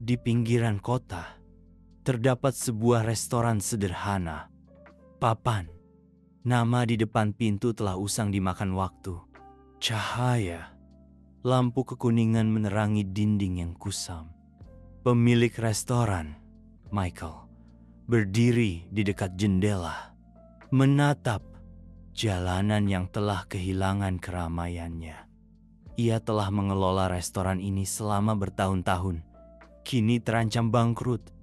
Di pinggiran kota, terdapat sebuah restoran sederhana. Papan nama di depan pintu telah usang dimakan waktu. Cahaya lampu kekuningan menerangi dinding yang kusam. Pemilik restoran, Michael, berdiri di dekat jendela, menatap jalanan yang telah kehilangan keramaiannya. Ia telah mengelola restoran ini selama bertahun-tahun. Kini terancam bangkrut.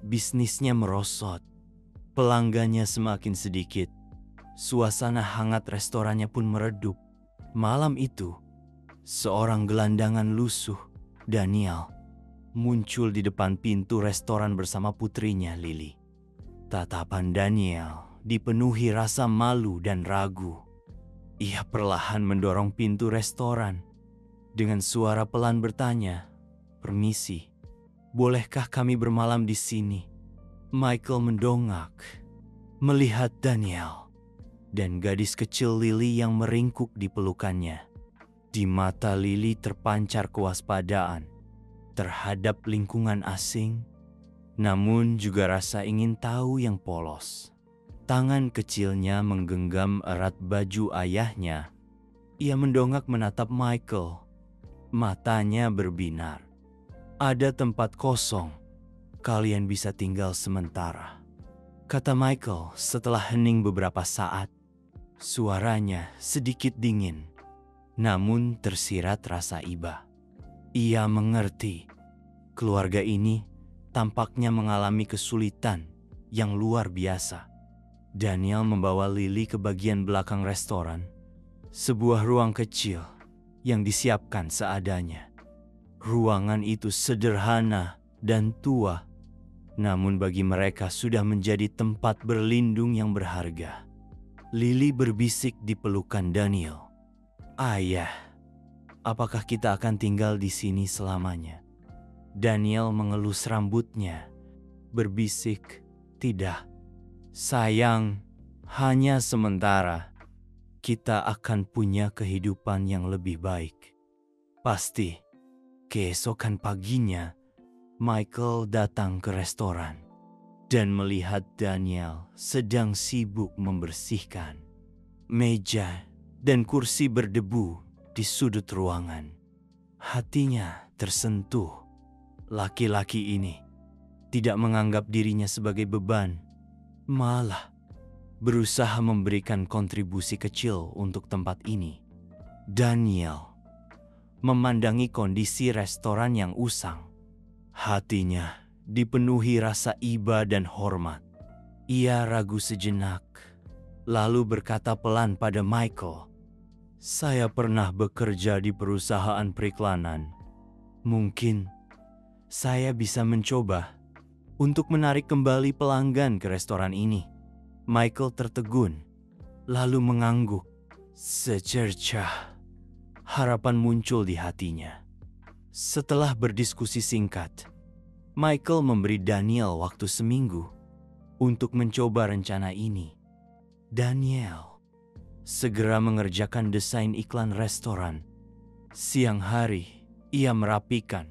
Bisnisnya merosot. Pelanggannya semakin sedikit. Suasana hangat restorannya pun meredup. Malam itu, seorang gelandangan lusuh, Daniel, muncul di depan pintu restoran bersama putrinya, Lily. Tatapan Daniel dipenuhi rasa malu dan ragu. Ia perlahan mendorong pintu restoran. Dengan suara pelan bertanya, "Permisi, bolehkah kami bermalam di sini?" Michael mendongak, melihat Daniel dan gadis kecil Lily yang meringkuk di pelukannya. Di mata Lily terpancar kewaspadaan terhadap lingkungan asing, namun juga rasa ingin tahu yang polos. Tangan kecilnya menggenggam erat baju ayahnya. Ia mendongak menatap Michael. Matanya berbinar. "Ada tempat kosong. Kalian bisa tinggal sementara," kata Michael setelah hening beberapa saat. Suaranya sedikit dingin, namun tersirat rasa iba. Ia mengerti keluarga ini tampaknya mengalami kesulitan yang luar biasa. Daniel membawa Lily ke bagian belakang restoran, sebuah ruang kecil yang disiapkan seadanya. Ruangan itu sederhana dan tua, namun bagi mereka sudah menjadi tempat berlindung yang berharga. Lily berbisik di pelukan Daniel. "Ayah, apakah kita akan tinggal di sini selamanya?" Daniel mengelus rambutnya, berbisik, "Tidak. Sayang, hanya sementara. Kita akan punya kehidupan yang lebih baik." Pasti. Keesokan paginya, Michael datang ke restoran dan melihat Daniel sedang sibuk membersihkan meja dan kursi berdebu di sudut ruangan. Hatinya tersentuh. Laki-laki ini tidak menganggap dirinya sebagai beban, malah berusaha memberikan kontribusi kecil untuk tempat ini. Daniel memandangi kondisi restoran yang usang. Hatinya dipenuhi rasa iba dan hormat. Ia ragu sejenak, lalu berkata pelan pada Michael, "Saya pernah bekerja di perusahaan periklanan. Mungkin saya bisa mencoba untuk menarik kembali pelanggan ke restoran ini." Michael tertegun, lalu mengangguk. Secercah harapan muncul di hatinya. Setelah berdiskusi singkat, Michael memberi Daniel waktu seminggu untuk mencoba rencana ini. Daniel segera mengerjakan desain iklan restoran. Siang hari, ia merapikan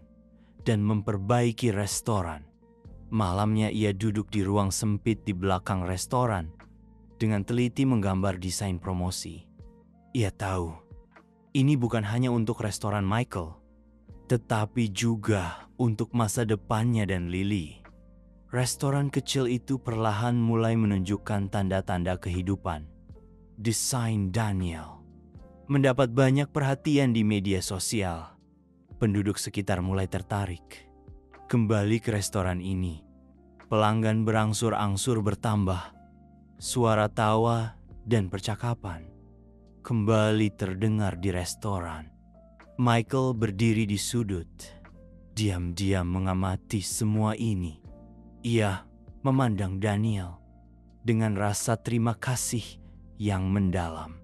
dan memperbaiki restoran. Malamnya ia duduk di ruang sempit di belakang restoran dengan teliti menggambar desain promosi. Ia tahu ini bukan hanya untuk restoran Michael, tetapi juga untuk masa depannya dan Lily. Restoran kecil itu perlahan mulai menunjukkan tanda-tanda kehidupan. Desain Daniel mendapat banyak perhatian di media sosial. Penduduk sekitar mulai tertarik kembali ke restoran ini. Pelanggan berangsur-angsur bertambah. Suara tawa dan percakapan kembali terdengar di restoran. Michael berdiri di sudut, diam-diam mengamati semua ini. Ia memandang Daniel dengan rasa terima kasih yang mendalam.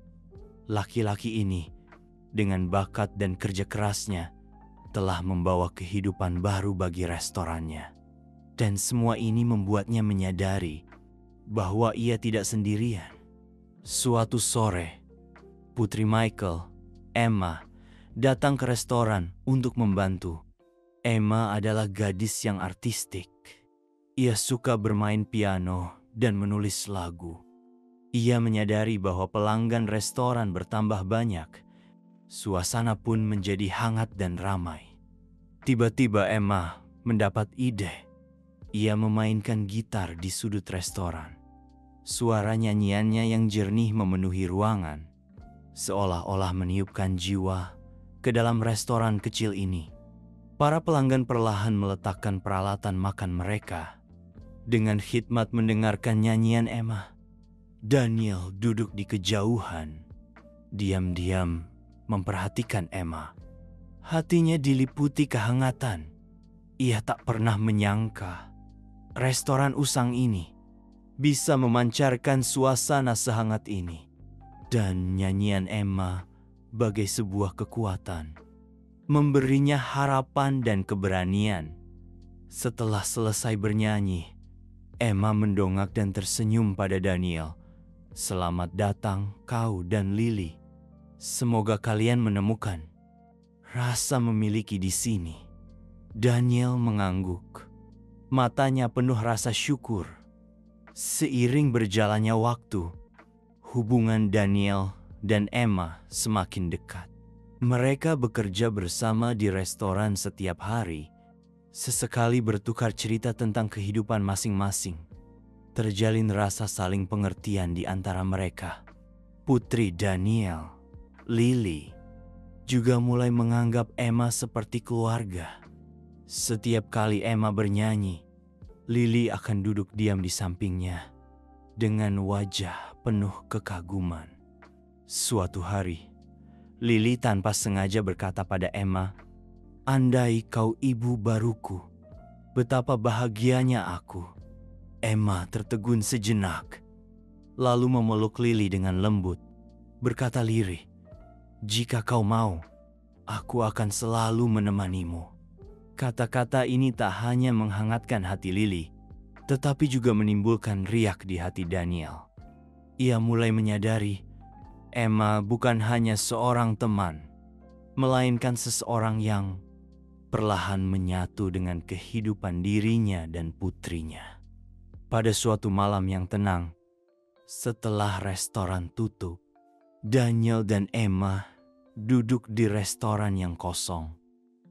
Laki-laki ini dengan bakat dan kerja kerasnya telah membawa kehidupan baru bagi restorannya. Dan semua ini membuatnya menyadari bahwa ia tidak sendirian. Suatu sore, putri Michael, Emma, datang ke restoran untuk membantu. Emma adalah gadis yang artistik. Ia suka bermain piano dan menulis lagu. Ia menyadari bahwa pelanggan restoran bertambah banyak. Suasana pun menjadi hangat dan ramai. Tiba-tiba Emma mendapat ide. Ia memainkan gitar di sudut restoran. Suara nyanyiannya yang jernih memenuhi ruangan, seolah-olah meniupkan jiwa ke dalam restoran kecil ini. Para pelanggan perlahan meletakkan peralatan makan mereka. Dengan khidmat mendengarkan nyanyian Emma, Daniel duduk di kejauhan, diam-diam memperhatikan Emma. Hatinya diliputi kehangatan. Ia tak pernah menyangka restoran usang ini bisa memancarkan suasana sehangat ini. Dan nyanyian Emma bagai sebuah kekuatan, memberinya harapan dan keberanian. Setelah selesai bernyanyi, Emma mendongak dan tersenyum pada Daniel. "Selamat datang kau dan Lily. Semoga kalian menemukan rasa memiliki di sini." Daniel mengangguk. Matanya penuh rasa syukur. Seiring berjalannya waktu, hubungan Daniel dan Emma semakin dekat. Mereka bekerja bersama di restoran setiap hari. Sesekali bertukar cerita tentang kehidupan masing-masing. Terjalin rasa saling pengertian di antara mereka. Putri Daniel, Lily, juga mulai menganggap Emma seperti keluarga. Setiap kali Emma bernyanyi, Lily akan duduk diam di sampingnya dengan wajah penuh kekaguman. Suatu hari, Lily tanpa sengaja berkata pada Emma, "Andai kau ibu baruku, betapa bahagianya aku." Emma tertegun sejenak, lalu memeluk Lily dengan lembut, berkata lirih, "Jika kau mau, aku akan selalu menemanimu." Kata-kata ini tak hanya menghangatkan hati Lily, tetapi juga menimbulkan riak di hati Daniel. Ia mulai menyadari Emma bukan hanya seorang teman, melainkan seseorang yang perlahan menyatu dengan kehidupan dirinya dan putrinya. Pada suatu malam yang tenang, setelah restoran tutup, Daniel dan Emma duduk di restoran yang kosong.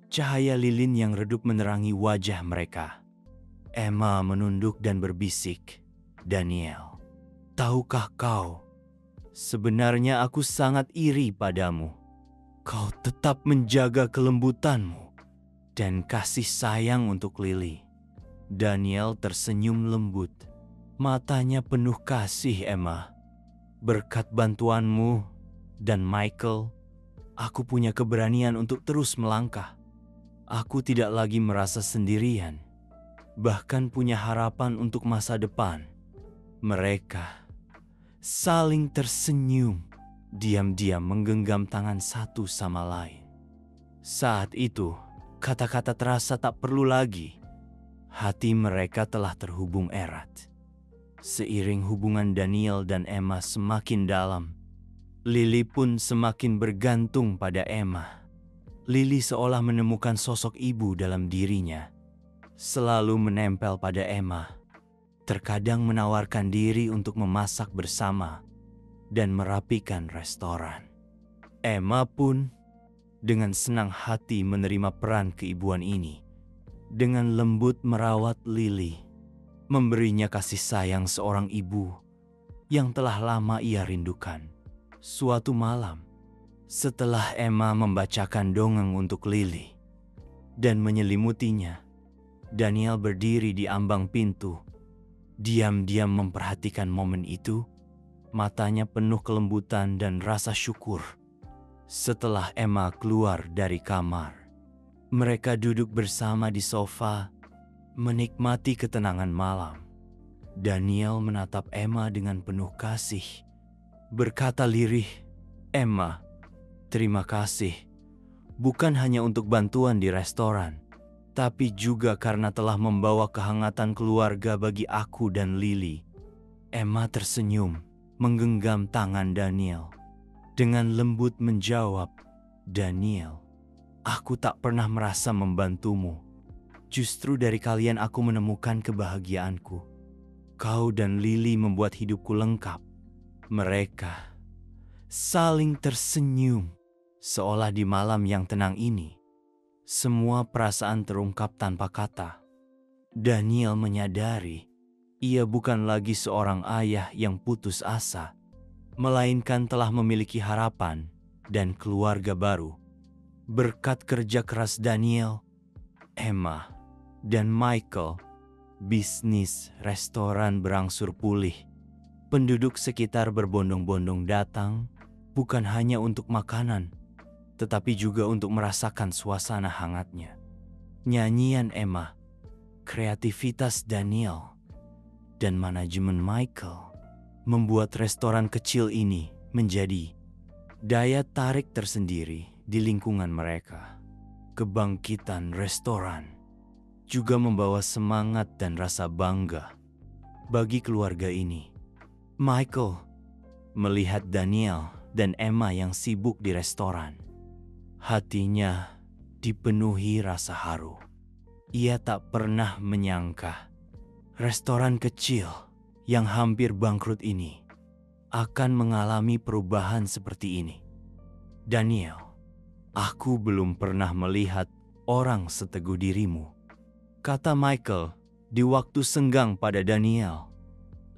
Cahaya lilin yang redup menerangi wajah mereka. Emma menunduk dan berbisik, "Daniel, tahukah kau, sebenarnya aku sangat iri padamu. Kau tetap menjaga kelembutanmu dan kasih sayang untuk Lily." Daniel tersenyum lembut. Matanya penuh kasih, "Emma. Berkat bantuanmu dan Michael, aku punya keberanian untuk terus melangkah. Aku tidak lagi merasa sendirian, bahkan punya harapan untuk masa depan." Mereka saling tersenyum, diam-diam menggenggam tangan satu sama lain. Saat itu, kata-kata terasa tak perlu lagi. Hati mereka telah terhubung erat. Seiring hubungan Daniel dan Emma semakin dalam, Lily pun semakin bergantung pada Emma. Lily seolah menemukan sosok ibu dalam dirinya, selalu menempel pada Emma. Terkadang menawarkan diri untuk memasak bersama dan merapikan restoran. Emma pun dengan senang hati menerima peran keibuan ini. Dengan lembut merawat Lily, memberinya kasih sayang seorang ibu yang telah lama ia rindukan. Suatu malam, setelah Emma membacakan dongeng untuk Lily dan menyelimutinya, Daniel berdiri di ambang pintu, diam-diam memperhatikan momen itu, matanya penuh kelembutan dan rasa syukur. Setelah Emma keluar dari kamar, mereka duduk bersama di sofa, menikmati ketenangan malam. Daniel menatap Emma dengan penuh kasih, berkata lirih, "Emma, terima kasih, bukan hanya untuk bantuan di restoran, tapi juga karena telah membawa kehangatan keluarga bagi aku dan Lily." Emma tersenyum, menggenggam tangan Daniel. Dengan lembut menjawab, "Daniel, Aku tak pernah merasa membantumu. Justru dari kalian aku menemukan kebahagiaanku. Kau dan Lily membuat hidupku lengkap. Mereka saling tersenyum, seolah di malam yang tenang ini, semua perasaan terungkap tanpa kata. Daniel menyadari ia bukan lagi seorang ayah yang putus asa, melainkan telah memiliki harapan dan keluarga baru. Berkat kerja keras Daniel, Emma, dan Michael, bisnis restoran berangsur pulih. Penduduk sekitar berbondong-bondong datang, bukan hanya untuk makanan, tetapi juga untuk merasakan suasana hangatnya. Nyanyian Emma, kreativitas Daniel, dan manajemen Michael membuat restoran kecil ini menjadi daya tarik tersendiri di lingkungan mereka. Kebangkitan restoran juga membawa semangat dan rasa bangga bagi keluarga ini. Michael melihat Daniel dan Emma yang sibuk di restoran. Hatinya dipenuhi rasa haru. Ia tak pernah menyangka restoran kecil yang hampir bangkrut ini akan mengalami perubahan seperti ini. Daniel, aku belum pernah melihat orang seteguh dirimu, kata Michael di waktu senggang pada Daniel.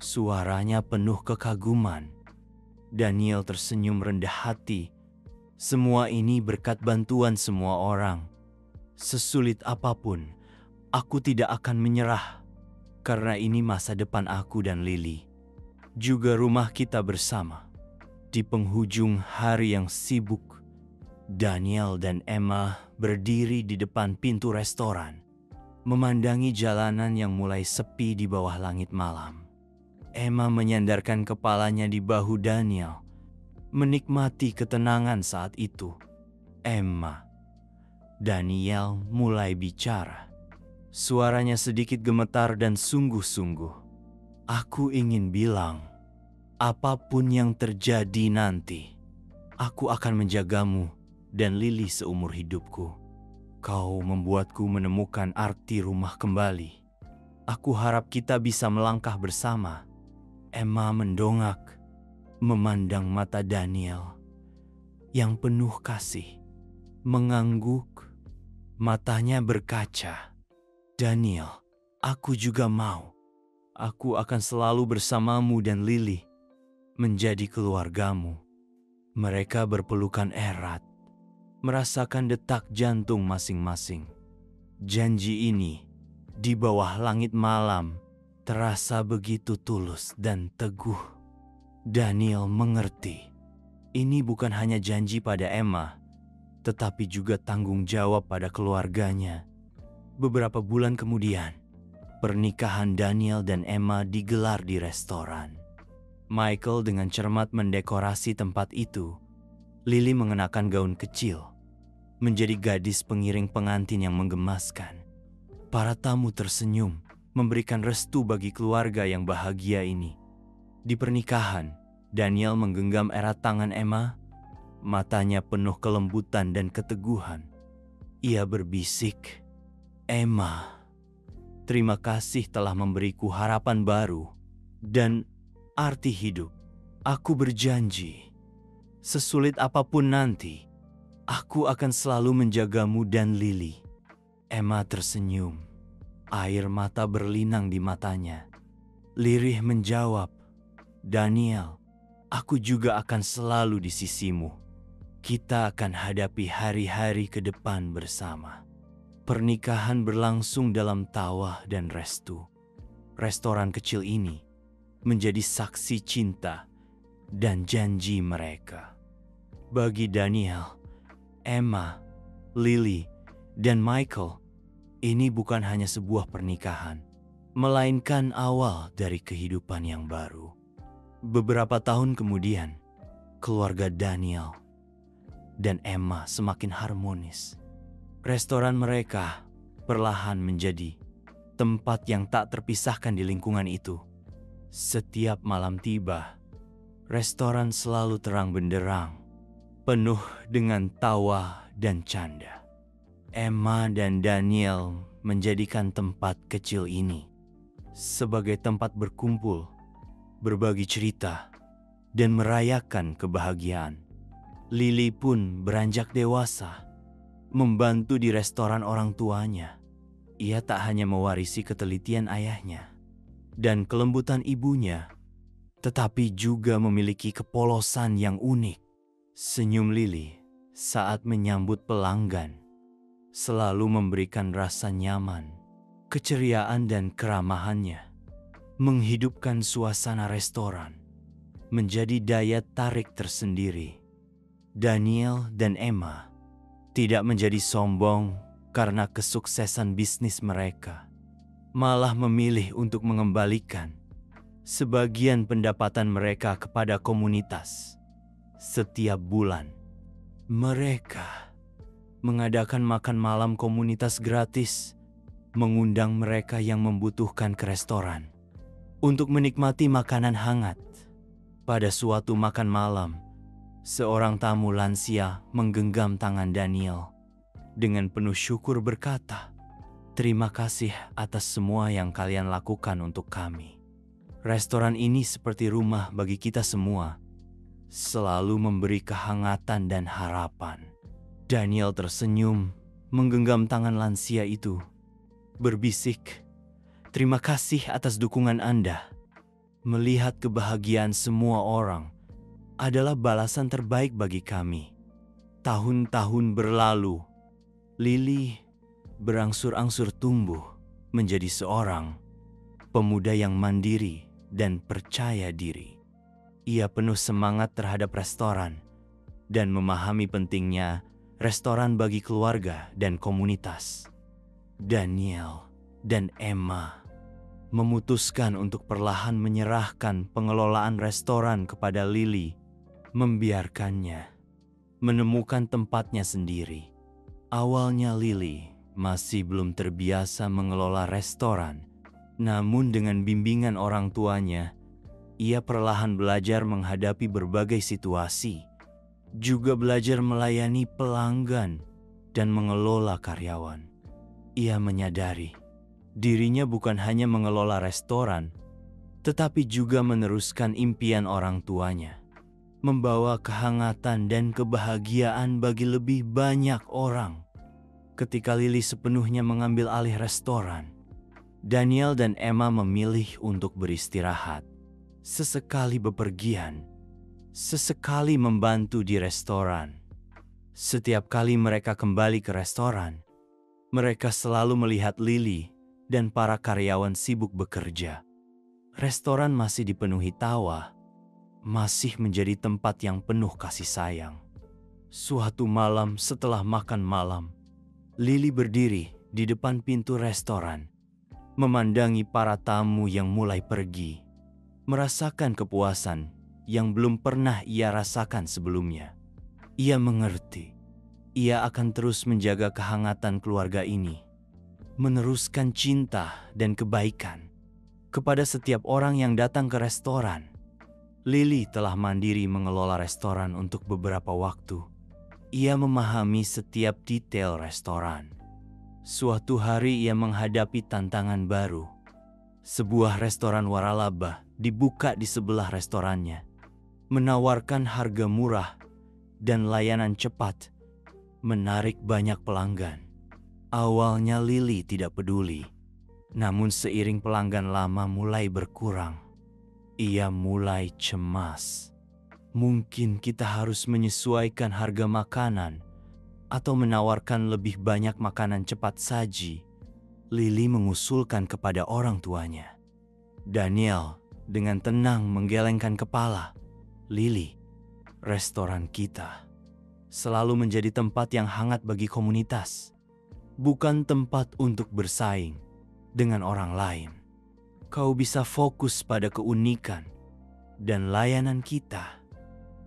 Suaranya penuh kekaguman. Daniel tersenyum rendah hati. Semua ini berkat bantuan semua orang. Sesulit apapun, aku tidak akan menyerah. Karena ini masa depan aku dan Lily. Juga rumah kita bersama. Di penghujung hari yang sibuk, Daniel dan Emma berdiri di depan pintu restoran, memandangi jalanan yang mulai sepi di bawah langit malam. Emma menyandarkan kepalanya di bahu Daniel, menikmati ketenangan saat itu. Emma, Daniel mulai bicara. Suaranya sedikit gemetar dan sungguh-sungguh. Aku ingin bilang, apapun yang terjadi nanti, aku akan menjagamu dan Lily seumur hidupku. Kau membuatku menemukan arti rumah kembali. Aku harap kita bisa melangkah bersama. Emma mendongak, memandang mata Daniel yang penuh kasih. Mengangguk, matanya berkaca. Daniel, aku juga mau. Aku akan selalu bersamamu dan Lily, menjadi keluargamu. Mereka berpelukan erat, merasakan detak jantung masing-masing. Janji ini di bawah langit malam terasa begitu tulus dan teguh. Daniel mengerti. Ini bukan hanya janji pada Emma, tetapi juga tanggung jawab pada keluarganya. Beberapa bulan kemudian, pernikahan Daniel dan Emma digelar di restoran. Michael dengan cermat mendekorasi tempat itu. Lily mengenakan gaun kecil, menjadi gadis pengiring pengantin yang menggemaskan. Para tamu tersenyum, memberikan restu bagi keluarga yang bahagia ini. Di pernikahan, Daniel menggenggam erat tangan Emma, matanya penuh kelembutan dan keteguhan. Ia berbisik, "Emma, terima kasih telah memberiku harapan baru dan arti hidup. Aku berjanji, sesulit apapun nanti, aku akan selalu menjagamu dan Lily." Emma tersenyum, air mata berlinang di matanya. Lirih menjawab, "Daniel, aku juga akan selalu di sisimu. Kita akan hadapi hari-hari ke depan bersama." Pernikahan berlangsung dalam tawa dan restu. Restoran kecil ini menjadi saksi cinta dan janji mereka. Bagi Daniel, Emma, Lily, dan Michael, ini bukan hanya sebuah pernikahan, melainkan awal dari kehidupan yang baru. Beberapa tahun kemudian, keluarga Daniel dan Emma semakin harmonis. Restoran mereka perlahan menjadi tempat yang tak terpisahkan di lingkungan itu. Setiap malam tiba, restoran selalu terang benderang, penuh dengan tawa dan canda. Emma dan Daniel menjadikan tempat kecil ini sebagai tempat berkumpul, berbagi cerita, dan merayakan kebahagiaan. Lily pun beranjak dewasa, membantu di restoran orang tuanya. Ia tak hanya mewarisi ketelitian ayahnya dan kelembutan ibunya, tetapi juga memiliki kepolosan yang unik. Senyum Lily saat menyambut pelanggan selalu memberikan rasa nyaman, keceriaan dan keramahannya, menghidupkan suasana restoran, menjadi daya tarik tersendiri. Daniel dan Emma tidak menjadi sombong karena kesuksesan bisnis mereka, malah memilih untuk mengembalikan sebagian pendapatan mereka kepada komunitas. Setiap bulan, mereka mengadakan makan malam komunitas gratis, mengundang mereka yang membutuhkan ke restoran untuk menikmati makanan hangat. Pada suatu makan malam, seorang tamu lansia menggenggam tangan Daniel dengan penuh syukur berkata, "Terima kasih atas semua yang kalian lakukan untuk kami. Restoran ini seperti rumah bagi kita semua, selalu memberi kehangatan dan harapan." Daniel tersenyum, menggenggam tangan lansia itu, berbisik, "Terima kasih atas dukungan Anda. Melihat kebahagiaan semua orang adalah balasan terbaik bagi kami." Tahun-tahun berlalu, Lily berangsur-angsur tumbuh menjadi seorang pemuda yang mandiri dan percaya diri. Ia penuh semangat terhadap restoran dan memahami pentingnya restoran bagi keluarga dan komunitas. Daniel dan Emma memutuskan untuk perlahan menyerahkan pengelolaan restoran kepada Lily, membiarkannya menemukan tempatnya sendiri. Awalnya Lily masih belum terbiasa mengelola restoran, namun dengan bimbingan orang tuanya, ia perlahan belajar menghadapi berbagai situasi, juga belajar melayani pelanggan dan mengelola karyawan. Ia menyadari dirinya bukan hanya mengelola restoran, tetapi juga meneruskan impian orang tuanya, membawa kehangatan dan kebahagiaan bagi lebih banyak orang. Ketika Lily sepenuhnya mengambil alih restoran, Daniel dan Emma memilih untuk beristirahat, sesekali bepergian, sesekali membantu di restoran. Setiap kali mereka kembali ke restoran, mereka selalu melihat Lily dan para karyawan sibuk bekerja. Restoran masih dipenuhi tawa, masih menjadi tempat yang penuh kasih sayang. Suatu malam setelah makan malam, Lily berdiri di depan pintu restoran, memandangi para tamu yang mulai pergi, merasakan kepuasan yang belum pernah ia rasakan sebelumnya. Ia mengerti, ia akan terus menjaga kehangatan keluarga ini, meneruskan cinta dan kebaikan kepada setiap orang yang datang ke restoran. Lily telah mandiri mengelola restoran untuk beberapa waktu. Ia memahami setiap detail restoran. Suatu hari ia menghadapi tantangan baru. Sebuah restoran waralaba dibuka di sebelah restorannya, menawarkan harga murah dan layanan cepat, menarik banyak pelanggan. Awalnya Lily tidak peduli, namun seiring pelanggan lama mulai berkurang, ia mulai cemas. Mungkin kita harus menyesuaikan harga makanan atau menawarkan lebih banyak makanan cepat saji, Lily mengusulkan kepada orang tuanya. Daniel dengan tenang menggelengkan kepala. "Lily, restoran kita selalu menjadi tempat yang hangat bagi komunitas, bukan tempat untuk bersaing dengan orang lain. Kau bisa fokus pada keunikan dan layanan kita,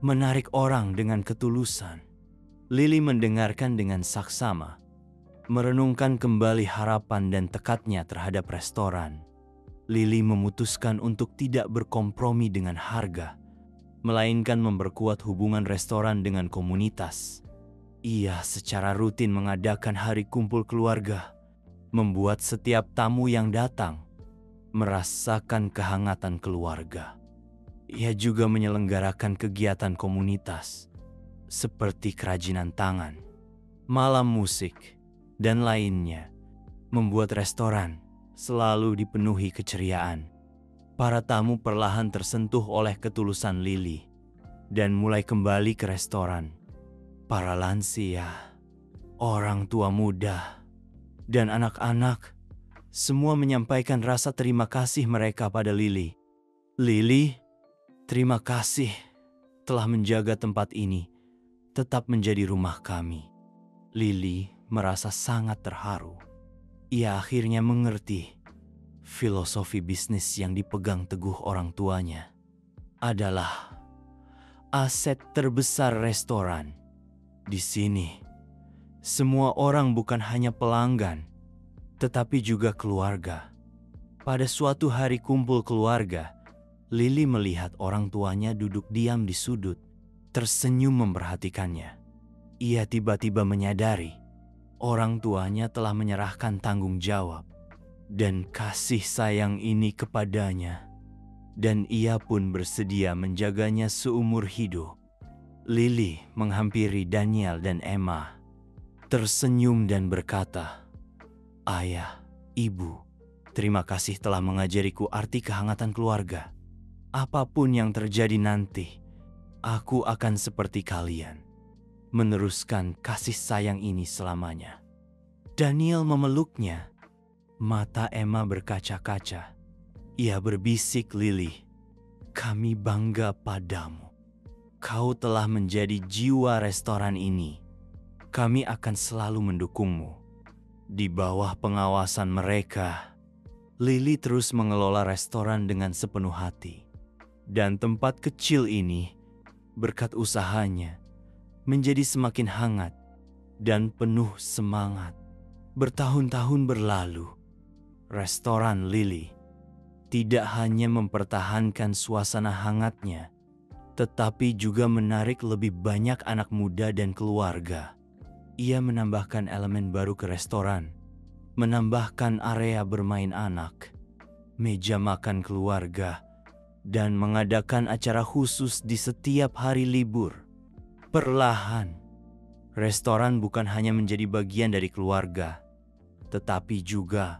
menarik orang dengan ketulusan." Lily mendengarkan dengan saksama, merenungkan kembali harapan dan tekadnya terhadap restoran. Lily memutuskan untuk tidak berkompromi dengan harga, melainkan memperkuat hubungan restoran dengan komunitas. Ia secara rutin mengadakan hari kumpul keluarga, membuat setiap tamu yang datang merasakan kehangatan keluarga. Ia juga menyelenggarakan kegiatan komunitas seperti kerajinan tangan, malam musik, dan lainnya, membuat restoran selalu dipenuhi keceriaan. Para tamu perlahan tersentuh oleh ketulusan Lily dan mulai kembali ke restoran. Para lansia, orang tua muda, dan anak-anak semua menyampaikan rasa terima kasih mereka pada Lily. Lily, terima kasih telah menjaga tempat ini tetap menjadi rumah kami. Lily merasa sangat terharu. Ia akhirnya mengerti filosofi bisnis yang dipegang teguh orang tuanya adalah aset terbesar restoran. Di sini, semua orang bukan hanya pelanggan, tetapi juga keluarga. Pada suatu hari kumpul keluarga, Lily melihat orang tuanya duduk diam di sudut, tersenyum memperhatikannya. Ia tiba-tiba menyadari orang tuanya telah menyerahkan tanggung jawab dan kasih sayang ini kepadanya, dan ia pun bersedia menjaganya seumur hidup. Lily menghampiri Daniel dan Emma, tersenyum dan berkata, "Ayah, Ibu, terima kasih telah mengajariku arti kehangatan keluarga. Apapun yang terjadi nanti, aku akan seperti kalian, meneruskan kasih sayang ini selamanya." Daniel memeluknya. Mata Emma berkaca-kaca. Ia berbisik Lily, "Kami bangga padamu. Kau telah menjadi jiwa restoran ini. Kami akan selalu mendukungmu." Di bawah pengawasan mereka, Lily terus mengelola restoran dengan sepenuh hati. Dan tempat kecil ini, berkat usahanya, menjadi semakin hangat dan penuh semangat. Bertahun-tahun berlalu, restoran Lily tidak hanya mempertahankan suasana hangatnya, tetapi juga menarik lebih banyak anak muda dan keluarga. Ia menambahkan elemen baru ke restoran, menambahkan area bermain anak, meja makan keluarga, dan mengadakan acara khusus di setiap hari libur. Perlahan, restoran bukan hanya menjadi bagian dari keluarga, tetapi juga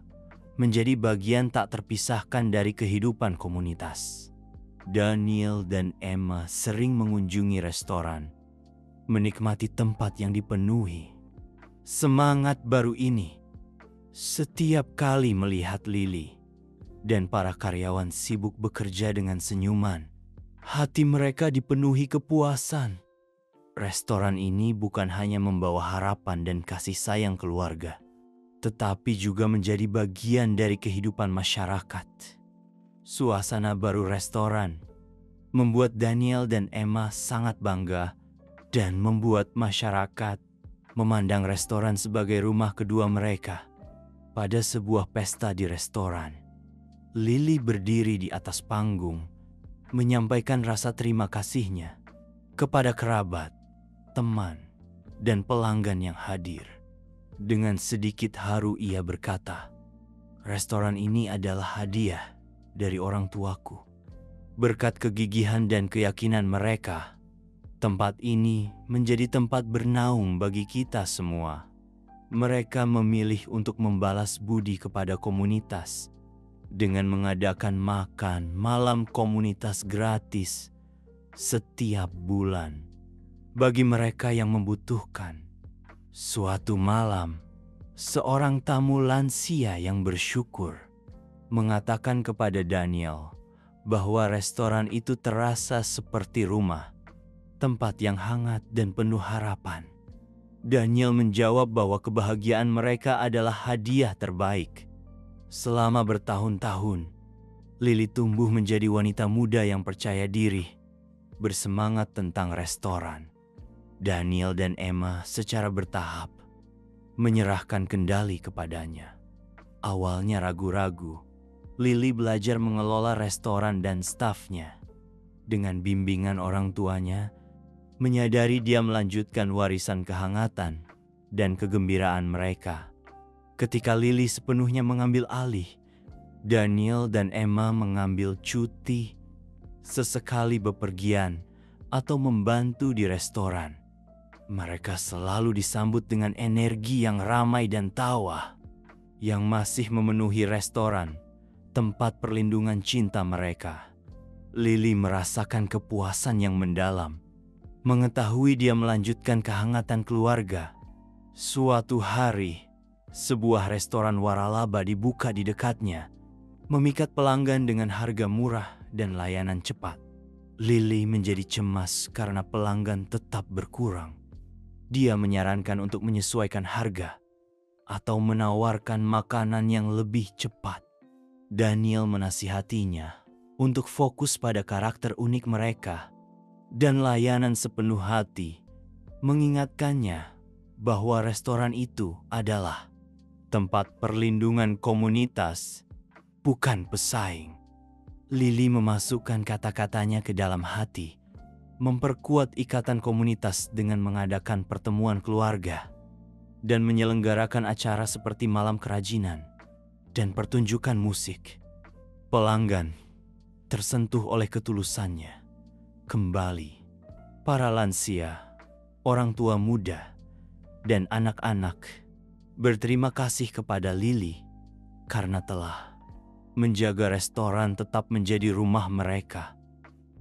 menjadi bagian tak terpisahkan dari kehidupan komunitas. Daniel dan Emma sering mengunjungi restoran, menikmati tempat yang dipenuhi semangat baru ini. Setiap kali melihat Lily dan para karyawan sibuk bekerja dengan senyuman, hati mereka dipenuhi kepuasan. Restoran ini bukan hanya membawa harapan dan kasih sayang keluarga, tetapi juga menjadi bagian dari kehidupan masyarakat. Suasana baru restoran membuat Daniel dan Emma sangat bangga dan membuat masyarakat memandang restoran sebagai rumah kedua mereka. Pada sebuah pesta di restoran, Lily berdiri di atas panggung, menyampaikan rasa terima kasihnya kepada kerabat, teman, dan pelanggan yang hadir. Dengan sedikit haru ia berkata, "Restoran ini adalah hadiah dari orang tuaku. Berkat kegigihan dan keyakinan mereka, tempat ini menjadi tempat bernaung bagi kita semua." Mereka memilih untuk membalas budi kepada komunitas dengan mengadakan makan malam komunitas gratis setiap bulan bagi mereka yang membutuhkan. Suatu malam, seorang tamu lansia yang bersyukur mengatakan kepada Daniel bahwa restoran itu terasa seperti rumah, tempat yang hangat dan penuh harapan. Daniel menjawab bahwa kebahagiaan mereka adalah hadiah terbaik. Selama bertahun-tahun, Lily tumbuh menjadi wanita muda yang percaya diri, bersemangat tentang restoran. Daniel dan Emma secara bertahap menyerahkan kendali kepadanya. Awalnya ragu-ragu, Lily belajar mengelola restoran dan stafnya. Dengan bimbingan orang tuanya, Menyadari dia melanjutkan warisan kehangatan dan kegembiraan mereka. Ketika Lily sepenuhnya mengambil alih, Daniel dan Emma mengambil cuti, sesekali bepergian atau membantu di restoran. Mereka selalu disambut dengan energi yang ramai dan tawa, yang masih memenuhi restoran, tempat perlindungan cinta mereka. Lily merasakan kepuasan yang mendalam, mengetahui dia melanjutkan kehangatan keluarga. Suatu hari, sebuah restoran waralaba dibuka di dekatnya, memikat pelanggan dengan harga murah dan layanan cepat. Lily menjadi cemas karena pelanggan tetap berkurang. Dia menyarankan untuk menyesuaikan harga atau menawarkan makanan yang lebih cepat. Daniel menasihatinya untuk fokus pada karakter unik mereka dan layanan sepenuh hati, mengingatkannya bahwa restoran itu adalah tempat perlindungan komunitas, bukan pesaing. Lily memasukkan kata-katanya ke dalam hati, memperkuat ikatan komunitas dengan mengadakan pertemuan keluarga dan menyelenggarakan acara seperti malam kerajinan dan pertunjukan musik. Pelanggan tersentuh oleh ketulusannya. Kembali, para lansia, orang tua muda, dan anak-anak berterima kasih kepada Lily karena telah menjaga restoran tetap menjadi rumah mereka.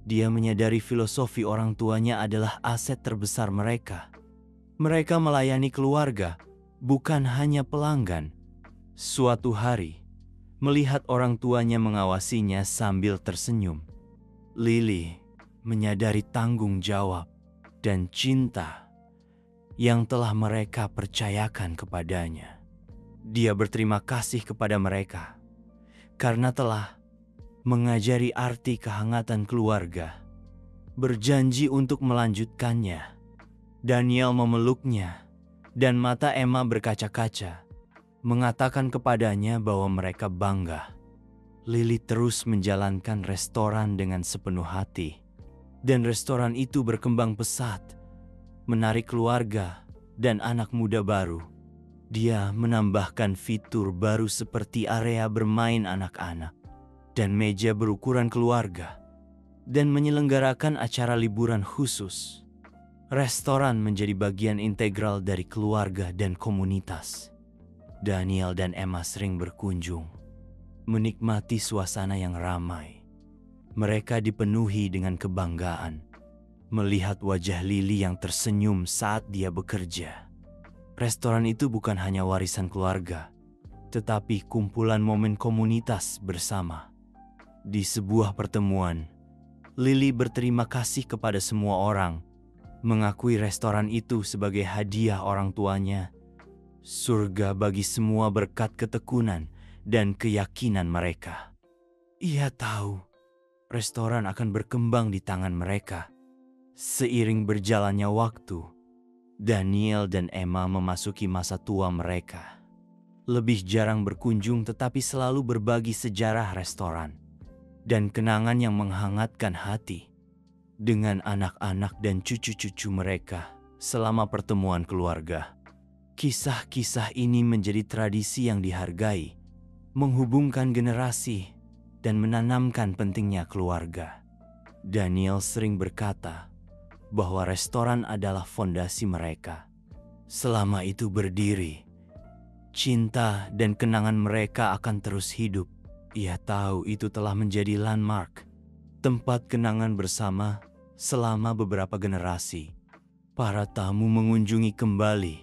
Dia menyadari filosofi orang tuanya adalah aset terbesar mereka. Mereka melayani keluarga, bukan hanya pelanggan. Suatu hari, melihat orang tuanya mengawasinya sambil tersenyum, Lily menyadari tanggung jawab dan cinta yang telah mereka percayakan kepadanya. Dia berterima kasih kepada mereka karena telah mengajari arti kehangatan keluarga, berjanji untuk melanjutkannya. Daniel memeluknya, dan mata Emma berkaca-kaca, mengatakan kepadanya bahwa mereka bangga. Lily terus menjalankan restoran dengan sepenuh hati, dan restoran itu berkembang pesat, menarik keluarga dan anak muda baru. Dia menambahkan fitur baru seperti area bermain anak-anak dan meja berukuran keluarga, dan menyelenggarakan acara liburan khusus. Restoran menjadi bagian integral dari keluarga dan komunitas. Daniel dan Emma sering berkunjung, menikmati suasana yang ramai. Mereka dipenuhi dengan kebanggaan melihat wajah Lily yang tersenyum saat dia bekerja. Restoran itu bukan hanya warisan keluarga, tetapi kumpulan momen komunitas bersama. Di sebuah pertemuan, Lily berterima kasih kepada semua orang, mengakui restoran itu sebagai hadiah orang tuanya, surga bagi semua berkat ketekunan dan keyakinan mereka. Ia tahu restoran akan berkembang di tangan mereka. Seiring berjalannya waktu, Daniel dan Emma memasuki masa tua mereka. Lebih jarang berkunjung tetapi selalu berbagi sejarah restoran dan kenangan yang menghangatkan hati dengan anak-anak dan cucu-cucu mereka selama pertemuan keluarga. Kisah-kisah ini menjadi tradisi yang dihargai, menghubungkan generasi, dan menanamkan pentingnya keluarga. Daniel sering berkata bahwa restoran adalah fondasi mereka. Selama itu berdiri, cinta dan kenangan mereka akan terus hidup. Ia tahu itu telah menjadi landmark, tempat kenangan bersama selama beberapa generasi. Para tamu mengunjungi kembali,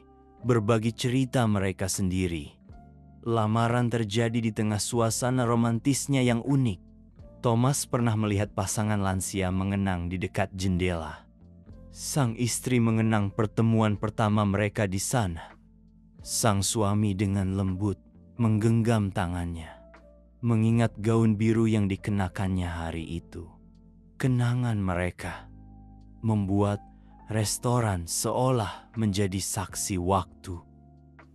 berbagi cerita mereka sendiri. Lamaran terjadi di tengah suasana romantisnya yang unik. Thomas pernah melihat pasangan lansia mengenang di dekat jendela. Sang istri mengenang pertemuan pertama mereka di sana. Sang suami dengan lembut menggenggam tangannya, mengingat gaun biru yang dikenakannya hari itu. Kenangan mereka membuat restoran seolah menjadi saksi waktu.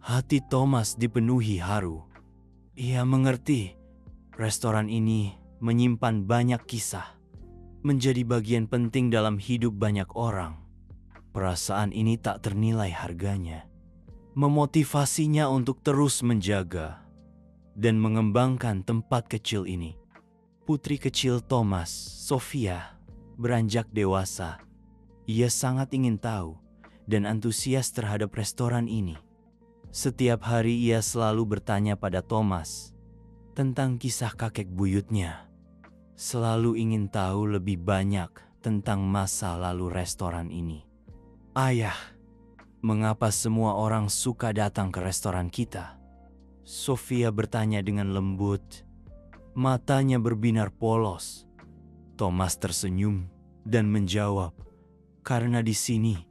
Hati Thomas dipenuhi haru. Ia mengerti restoran ini menyimpan banyak kisah, menjadi bagian penting dalam hidup banyak orang. perasaan ini tak ternilai harganya, memotivasinya untuk terus menjaga dan mengembangkan tempat kecil ini. Putri kecil Thomas, Sophia, beranjak dewasa. Ia sangat ingin tahu dan antusias terhadap restoran ini. Setiap hari ia selalu bertanya pada Thomas tentang kisah kakek buyutnya. Selalu ingin tahu lebih banyak tentang masa lalu restoran ini. Ayah, mengapa semua orang suka datang ke restoran kita? Sophia bertanya dengan lembut. Matanya berbinar polos. Thomas tersenyum dan menjawab, karena di sini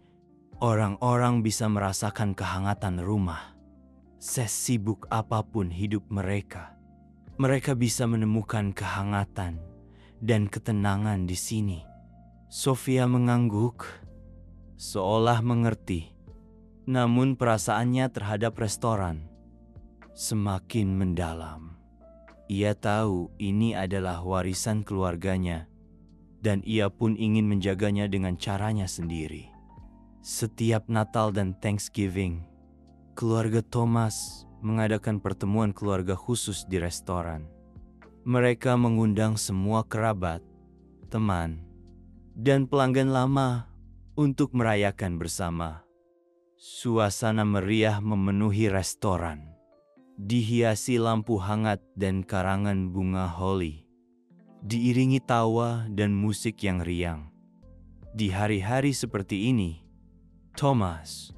orang-orang bisa merasakan kehangatan rumah. Sesibuk apapun hidup mereka, mereka bisa menemukan kehangatan dan ketenangan di sini. Sophia mengangguk, seolah mengerti. Namun perasaannya terhadap restoran semakin mendalam. Ia tahu ini adalah warisan keluarganya, dan ia pun ingin menjaganya dengan caranya sendiri. Setiap Natal dan Thanksgiving, keluarga Thomas mengadakan pertemuan keluarga khusus di restoran. Mereka mengundang semua kerabat, teman, dan pelanggan lama untuk merayakan bersama. Suasana meriah memenuhi restoran, dihiasi lampu hangat dan karangan bunga holly, diiringi tawa dan musik yang riang. Di hari-hari seperti ini, Thomas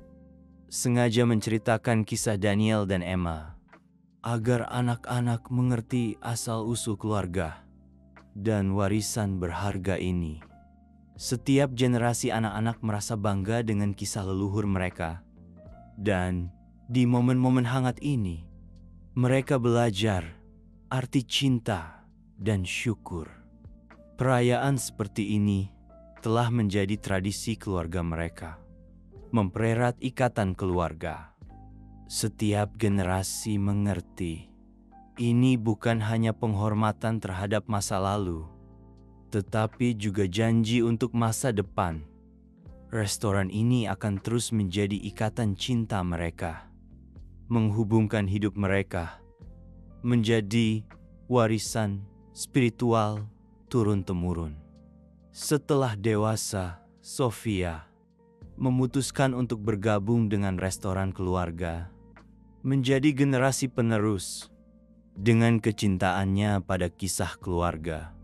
sengaja menceritakan kisah Daniel dan Emma agar anak-anak mengerti asal-usul keluarga dan warisan berharga ini. Setiap generasi anak-anak merasa bangga dengan kisah leluhur mereka, dan di momen-momen hangat ini, mereka belajar arti cinta dan syukur. Perayaan seperti ini telah menjadi tradisi keluarga mereka, mempererat ikatan keluarga. Setiap generasi mengerti, ini bukan hanya penghormatan terhadap masa lalu, tetapi juga janji untuk masa depan. Restoran ini akan terus menjadi ikatan cinta mereka, menghubungkan hidup mereka, menjadi warisan spiritual turun-temurun. Setelah dewasa, Sophia memutuskan untuk bergabung dengan restoran keluarga, menjadi generasi penerus. Dengan kecintaannya pada kisah keluarga,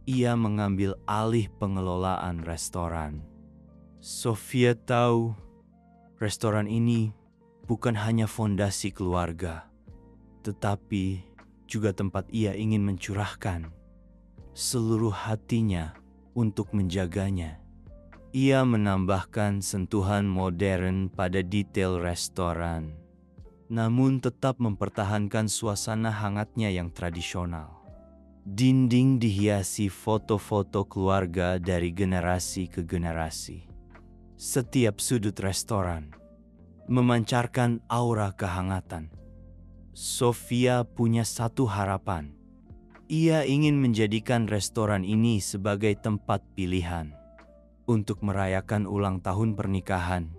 ia mengambil alih pengelolaan restoran. Sophia tahu restoran ini bukan hanya fondasi keluarga, tetapi juga tempat ia ingin mencurahkan seluruh hatinya untuk menjaganya. Ia menambahkan sentuhan modern pada detail restoran, namun tetap mempertahankan suasana hangatnya yang tradisional. Dinding dihiasi foto-foto keluarga dari generasi ke generasi. Setiap sudut restoran memancarkan aura kehangatan. Sophia punya satu harapan. Ia ingin menjadikan restoran ini sebagai tempat pilihan untuk merayakan ulang tahun pernikahan,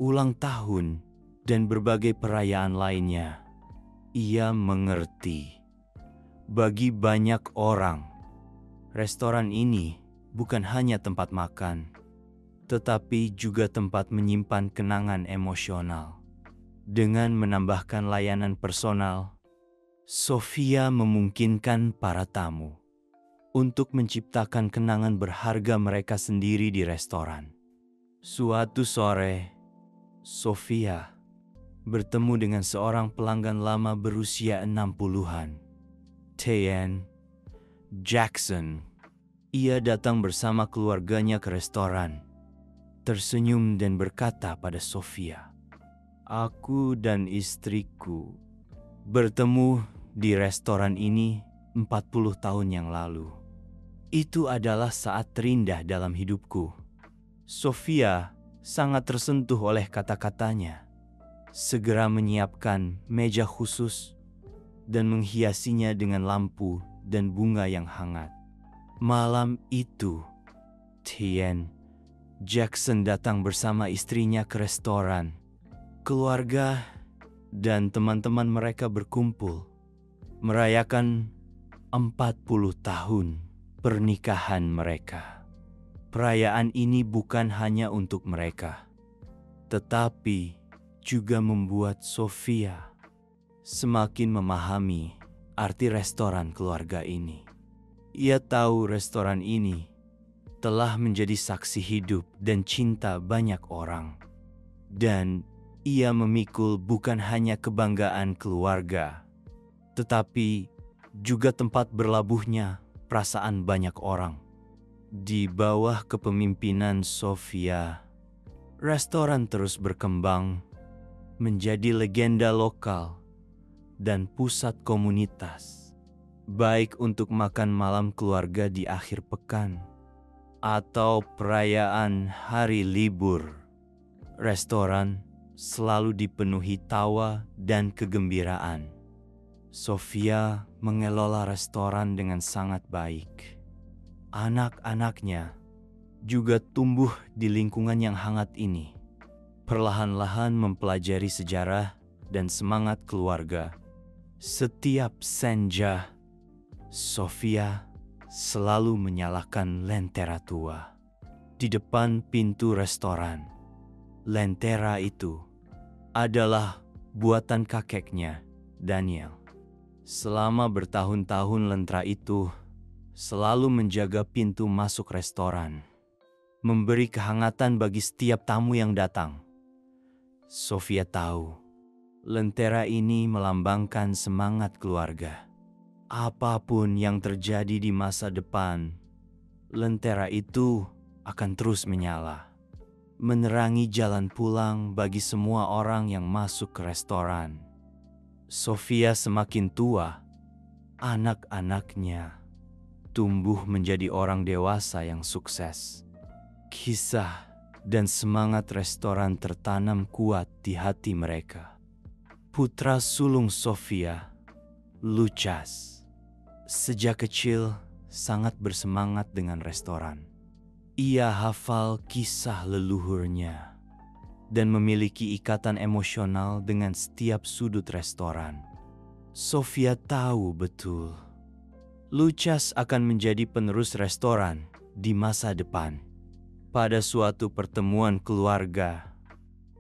ulang tahun, dan berbagai perayaan lainnya. Ia mengerti, bagi banyak orang, restoran ini bukan hanya tempat makan, tetapi juga tempat menyimpan kenangan emosional. Dengan menambahkan layanan personal, Sophia memungkinkan para tamu untuk menciptakan kenangan berharga mereka sendiri di restoran. Suatu sore, Sophia bertemu dengan seorang pelanggan lama berusia 60-an, Tian Jackson. Ia datang bersama keluarganya ke restoran, tersenyum dan berkata pada Sophia, "Aku dan istriku bertemu di restoran ini 40 tahun yang lalu. Itu adalah saat terindah dalam hidupku." Sophia sangat tersentuh oleh kata-katanya. Segera menyiapkan meja khusus dan menghiasinya dengan lampu dan bunga yang hangat. Malam itu, Tian Jackson datang bersama istrinya ke restoran. Keluarga dan teman-teman mereka berkumpul, merayakan 40 tahun pernikahan mereka. Perayaan ini bukan hanya untuk mereka, tetapi juga membuat Sofia semakin memahami arti restoran keluarga ini. Ia tahu restoran ini telah menjadi saksi hidup dan cinta banyak orang. Dan ia memikul bukan hanya kebanggaan keluarga, tetapi juga tempat berlabuhnya perasaan banyak orang. Di bawah kepemimpinan Sofia, restoran terus berkembang menjadi legenda lokal dan pusat komunitas, baik untuk makan malam keluarga di akhir pekan atau perayaan hari libur. Restoran selalu dipenuhi tawa dan kegembiraan. Sofia mengelola restoran dengan sangat baik. Anak-anaknya juga tumbuh di lingkungan yang hangat ini, perlahan-lahan mempelajari sejarah dan semangat keluarga. Setiap senja, Sofia selalu menyalakan lentera tua di depan pintu restoran. Lentera itu adalah buatan kakeknya, Daniel. Selama bertahun-tahun lentera itu selalu menjaga pintu masuk restoran, memberi kehangatan bagi setiap tamu yang datang. Sofia tahu, lentera ini melambangkan semangat keluarga. Apapun yang terjadi di masa depan, lentera itu akan terus menyala, menerangi jalan pulang bagi semua orang yang masuk ke restoran. Sofia semakin tua, anak-anaknya tumbuh menjadi orang dewasa yang sukses. Kisah dan semangat restoran tertanam kuat di hati mereka. Putra sulung Sofia, Lucas, sejak kecil sangat bersemangat dengan restoran. Ia hafal kisah leluhurnya dan memiliki ikatan emosional dengan setiap sudut restoran. Sofia tahu betul, Lucas akan menjadi penerus restoran di masa depan. Pada suatu pertemuan keluarga,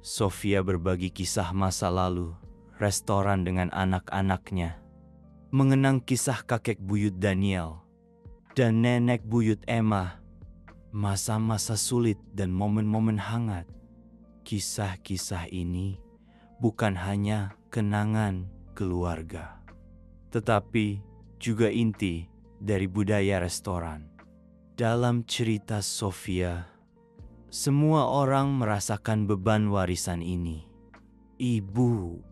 Sofia berbagi kisah masa lalu restoran dengan anak-anaknya, mengenang kisah kakek buyut Daniel dan nenek buyut Emma, masa-masa sulit dan momen-momen hangat. Kisah-kisah ini bukan hanya kenangan keluarga, tetapi juga inti dari budaya restoran. Dalam cerita Sofia, semua orang merasakan beban warisan ini. Ibu,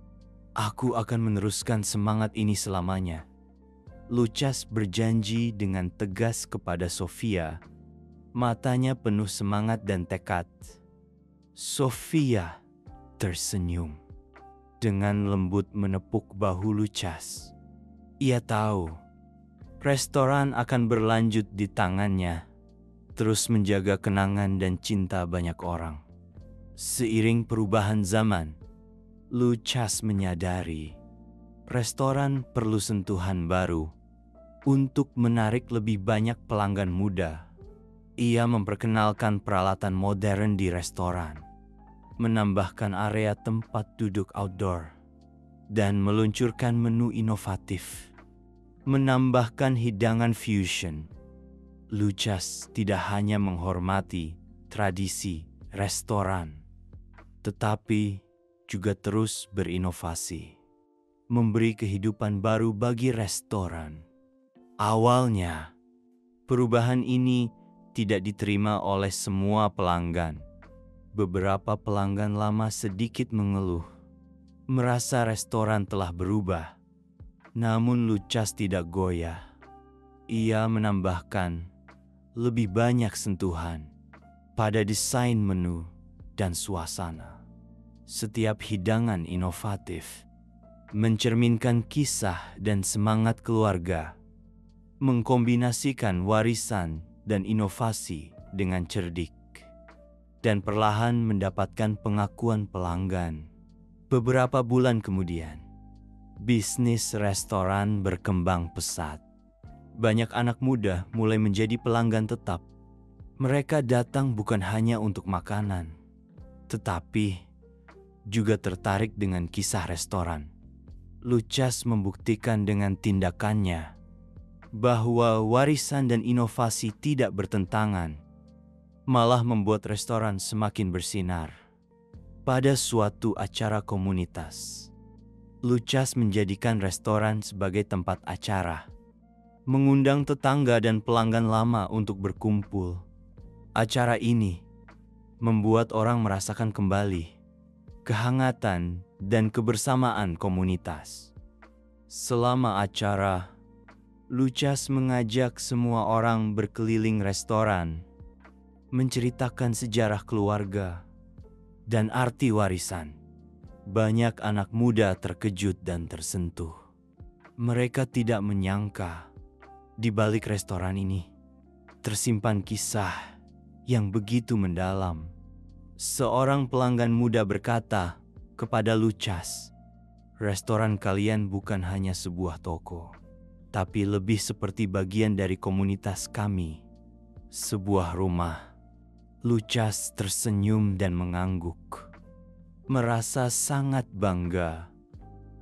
aku akan meneruskan semangat ini selamanya. Lucas berjanji dengan tegas kepada Sofia, matanya penuh semangat dan tekad. Sofia tersenyum, dengan lembut menepuk bahu Lucas. Ia tahu restoran akan berlanjut di tangannya, terus menjaga kenangan dan cinta banyak orang. Seiring perubahan zaman, Lucas menyadari restoran perlu sentuhan baru untuk menarik lebih banyak pelanggan muda. Ia memperkenalkan peralatan modern di restoran, menambahkan area tempat duduk outdoor, dan meluncurkan menu inovatif, menambahkan hidangan fusion. Lucas tidak hanya menghormati tradisi restoran, tetapi juga terus berinovasi, memberi kehidupan baru bagi restoran. Awalnya, perubahan ini tidak diterima oleh semua pelanggan. Beberapa pelanggan lama sedikit mengeluh, merasa restoran telah berubah. Namun Lucas tidak goyah. Ia menambahkan lebih banyak sentuhan pada desain menu dan suasana. Setiap hidangan inovatif mencerminkan kisah dan semangat keluarga, mengkombinasikan warisan dan inovasi dengan cerdik. dan perlahan mendapatkan pengakuan pelanggan. Beberapa bulan kemudian, bisnis restoran berkembang pesat. Banyak anak muda mulai menjadi pelanggan tetap. Mereka datang bukan hanya untuk makanan, tetapi juga tertarik dengan kisah restoran. Lucas membuktikan dengan tindakannya bahwa warisan dan inovasi tidak bertentangan, malah membuat restoran semakin bersinar. Pada suatu acara komunitas, Lucas menjadikan restoran sebagai tempat acara, mengundang tetangga dan pelanggan lama untuk berkumpul. Acara ini membuat orang merasakan kembali kehangatan dan kebersamaan komunitas. Selama acara, Lucas mengajak semua orang berkeliling restoran, menceritakan sejarah keluarga dan arti warisan. Banyak anak muda terkejut dan tersentuh. Mereka tidak menyangka di balik restoran ini tersimpan kisah yang begitu mendalam. Seorang pelanggan muda berkata kepada Lucas, "Restoran kalian bukan hanya sebuah toko, tapi lebih seperti bagian dari komunitas kami, sebuah rumah." Lucas tersenyum dan mengangguk, merasa sangat bangga.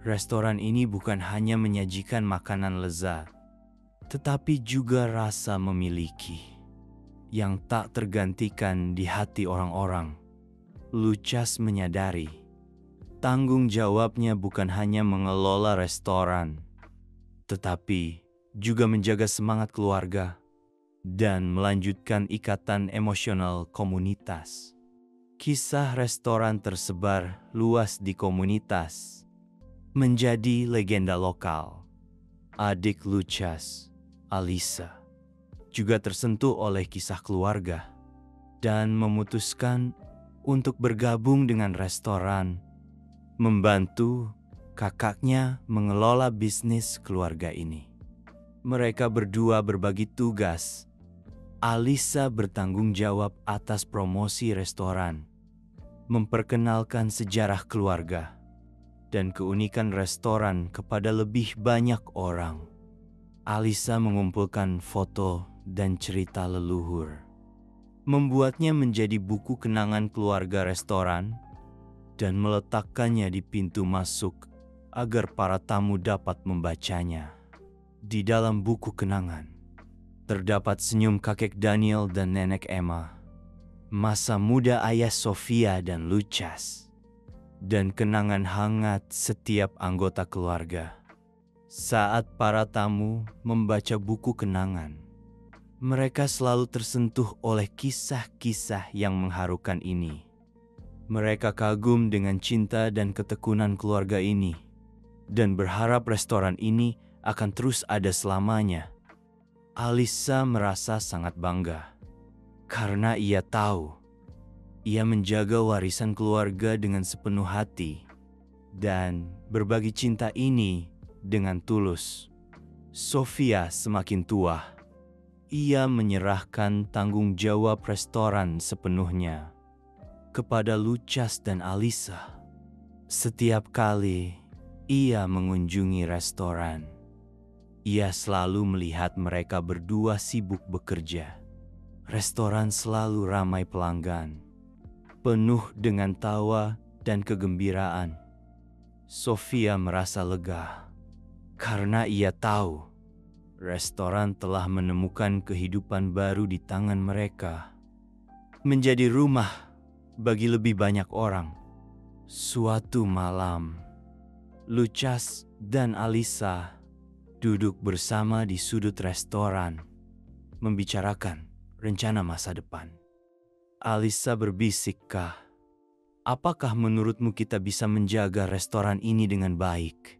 Restoran ini bukan hanya menyajikan makanan lezat, tetapi juga rasa memiliki yang tak tergantikan di hati orang-orang. Lucas menyadari tanggung jawabnya bukan hanya mengelola restoran, tetapi juga menjaga semangat keluarga dan melanjutkan ikatan emosional komunitas. Kisah restoran tersebar luas di komunitas, menjadi legenda lokal. Adik Lucas, Alisa, juga tersentuh oleh kisah keluarga dan memutuskan untuk bergabung dengan restoran, membantu kakaknya mengelola bisnis keluarga ini. Mereka berdua berbagi tugas. Alisa bertanggung jawab atas promosi restoran, memperkenalkan sejarah keluarga dan keunikan restoran kepada lebih banyak orang. Alisa mengumpulkan foto dan cerita leluhur, membuatnya menjadi buku kenangan keluarga restoran, dan meletakkannya di pintu masuk agar para tamu dapat membacanya. Di dalam buku kenangan terdapat senyum kakek Daniel dan nenek Emma, masa muda ayah Sofia dan Lucas, dan kenangan hangat setiap anggota keluarga. Saat para tamu membaca buku kenangan, mereka selalu tersentuh oleh kisah-kisah yang mengharukan ini. Mereka kagum dengan cinta dan ketekunan keluarga ini, dan berharap restoran ini akan terus ada selamanya. Alisa merasa sangat bangga karena ia tahu ia menjaga warisan keluarga dengan sepenuh hati dan berbagi cinta ini dengan tulus. Sofia semakin tua. Ia menyerahkan tanggung jawab restoran sepenuhnya kepada Lucas dan Alisa. Setiap kali ia mengunjungi restoran, ia selalu melihat mereka berdua sibuk bekerja. Restoran selalu ramai pelanggan, penuh dengan tawa dan kegembiraan. Sofia merasa lega karena ia tahu restoran telah menemukan kehidupan baru di tangan mereka, menjadi rumah bagi lebih banyak orang. Suatu malam, Lucas dan Alisa duduk bersama di sudut restoran, membicarakan rencana masa depan. Alisa berbisik, "Kah, apakah menurutmu kita bisa menjaga restoran ini dengan baik?"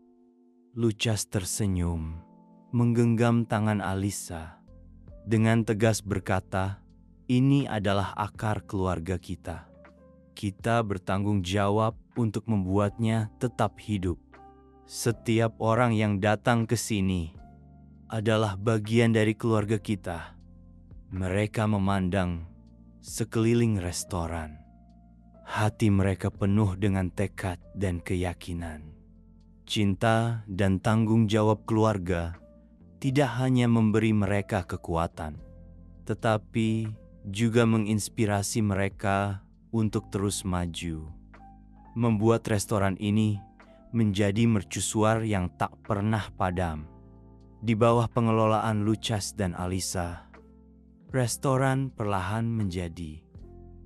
Lucas tersenyum, menggenggam tangan Alisa, dengan tegas berkata, "Ini adalah akar keluarga kita. Kita bertanggung jawab untuk membuatnya tetap hidup. Setiap orang yang datang ke sini adalah bagian dari keluarga kita." Mereka memandang sekeliling restoran. Hati mereka penuh dengan tekad dan keyakinan. Cinta dan tanggung jawab keluarga tidak hanya memberi mereka kekuatan, tetapi juga menginspirasi mereka untuk terus maju. Membuat restoran ini menjadi mercusuar yang tak pernah padam. Di bawah pengelolaan Lucas dan Alisa, restoran perlahan menjadi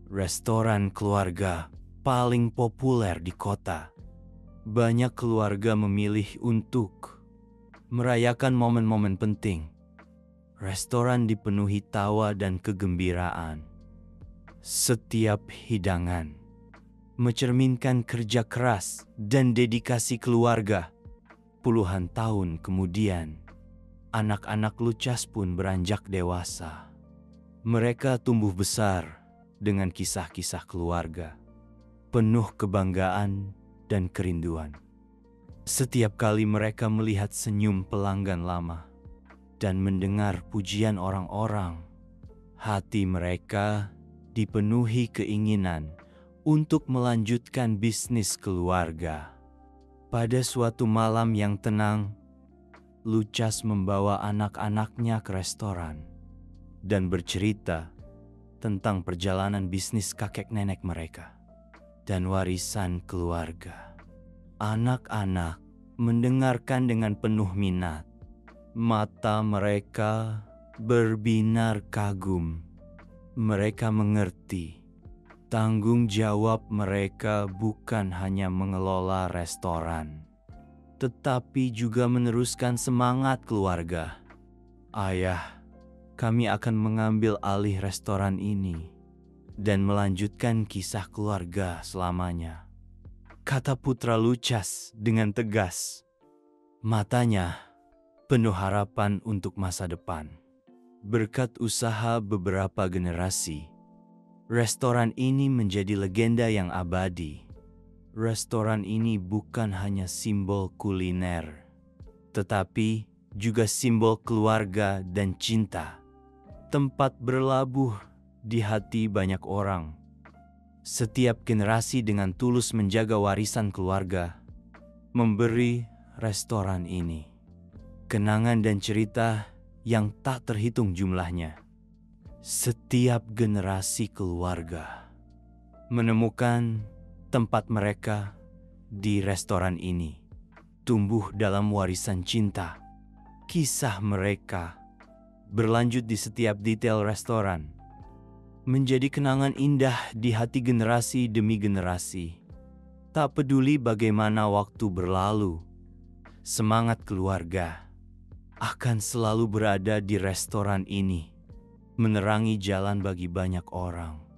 restoran keluarga paling populer di kota. Banyak keluarga memilih untuk merayakan momen-momen penting. Restoran dipenuhi tawa dan kegembiraan. Setiap hidangan mencerminkan kerja keras dan dedikasi keluarga. Puluhan tahun kemudian, anak-anak Lucas pun beranjak dewasa. Mereka tumbuh besar dengan kisah-kisah keluarga, penuh kebanggaan dan kerinduan. Setiap kali mereka melihat senyum pelanggan lama dan mendengar pujian orang-orang, hati mereka dipenuhi keinginan untuk melanjutkan bisnis keluarga. Pada suatu malam yang tenang, Lucas membawa anak-anaknya ke restoran dan bercerita tentang perjalanan bisnis kakek nenek mereka dan warisan keluarga. Anak-anak mendengarkan dengan penuh minat. Mata mereka berbinar kagum. Mereka mengerti tanggung jawab mereka bukan hanya mengelola restoran, tetapi juga meneruskan semangat keluarga. Ayah, kami akan mengambil alih restoran ini dan melanjutkan kisah keluarga selamanya, kata putra Lucas dengan tegas. Matanya penuh harapan untuk masa depan. Berkat usaha beberapa generasi, restoran ini menjadi legenda yang abadi. Restoran ini bukan hanya simbol kuliner, tetapi juga simbol keluarga dan cinta. Tempat berlabuh di hati banyak orang. Setiap generasi dengan tulus menjaga warisan keluarga, memberi restoran ini kenangan dan cerita yang tak terhitung jumlahnya. Setiap generasi keluarga menemukan tempat mereka di restoran ini, tumbuh dalam warisan cinta. Kisah mereka berlanjut di setiap detail restoran, menjadi kenangan indah di hati generasi demi generasi. Tak peduli bagaimana waktu berlalu, semangat keluarga akan selalu berada di restoran ini, menerangi jalan bagi banyak orang.